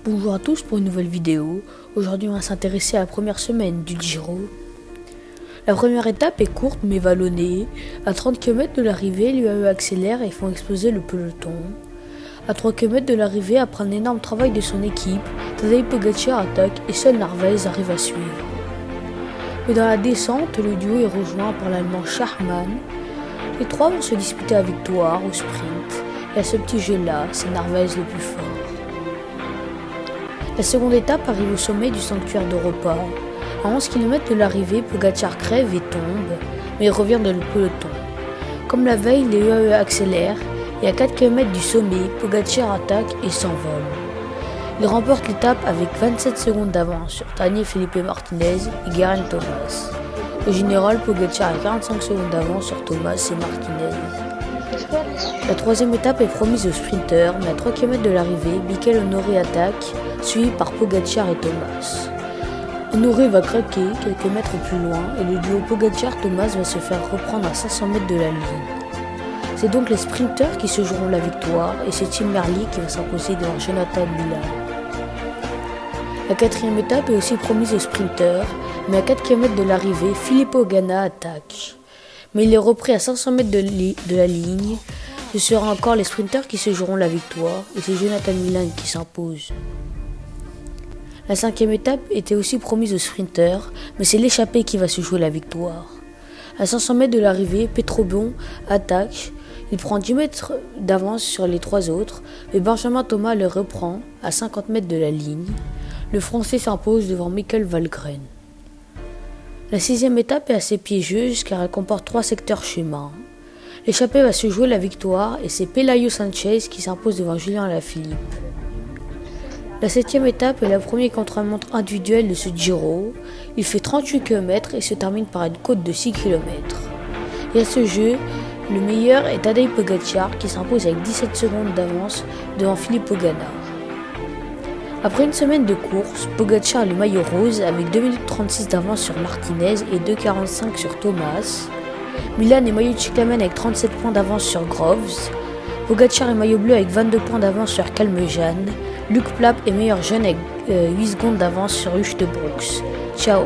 Bonjour à tous pour une nouvelle vidéo. Aujourd'hui on va s'intéresser à la première semaine du Giro. La première étape est courte mais vallonnée. À 30 km de l'arrivée, l'UAE accélère et font exploser le peloton. À 3 km de l'arrivée, après un énorme travail de son équipe, Tadej Pogačar attaque et seul Narvaez arrive à suivre. Mais dans la descente, le duo est rejoint par l'Allemand Schachmann. Les trois vont se disputer la victoire au sprint. Et à ce petit jeu-là, c'est Narvaez le plus fort. La seconde étape arrive au sommet du sanctuaire d'Europa. À 11 km de l'arrivée, Pogačar crève et tombe, mais il revient dans le peloton. Comme la veille, les UAE accélèrent et à 4 km du sommet, Pogačar attaque et s'envole. Il remporte l'étape avec 27 secondes d'avance sur Tania Felipe Martinez et Geraint Thomas. Au général, Pogačar a 45 secondes d'avance sur Thomas et Martinez. La troisième étape est promise aux sprinteurs, mais à 3 km de l'arrivée, Mikel Honoré attaque, suivi par Pogačar et Thomas. Honoré va craquer quelques mètres plus loin et le duo Pogačar-Thomas va se faire reprendre à 500 mètres de la ligne. C'est donc les sprinteurs qui se joueront la victoire et c'est Tim Merlier qui va s'imposer devant Jonathan Milan. La quatrième étape est aussi promise aux sprinteurs, mais à 4 km de l'arrivée, Filippo Ganna attaque. Mais il est repris à 500 mètres de la ligne. Ce sera encore les sprinteurs qui se joueront la victoire et c'est Jonathan Milan qui s'impose. La cinquième étape était aussi promise aux sprinteurs, mais c'est l'échappée qui va se jouer la victoire. À 500 mètres de l'arrivée, Petrobon attaque. Il prend 10 mètres d'avance sur les trois autres, mais Benjamin Thomas le reprend à 50 mètres de la ligne. Le Français s'impose devant Michael Valgren. La sixième étape est assez piégeuse car elle comporte 3 secteurs chemins. L'échappée va se jouer la victoire et c'est Pelayo Sanchez qui s'impose devant Julien Alaphilippe. La septième étape est la première contre-la-montre individuelle de ce Giro. Il fait 38 km et se termine par une côte de 6 km. Et à ce jeu, le meilleur est Tadej Pogačar qui s'impose avec 17 secondes d'avance devant Filippo Ganna. Après une semaine de course, Pogačar a le maillot rose avec 2 minutes 36 d'avance sur Martinez et 2,45 sur Thomas. Milan est maillot cyclamen avec 37 points d'avance sur Groves. Pogačar est maillot bleu avec 22 points d'avance sur Calmejean. Luc Plapp est meilleur jeune avec 8 secondes d'avance sur Husch de Brooks. Ciao.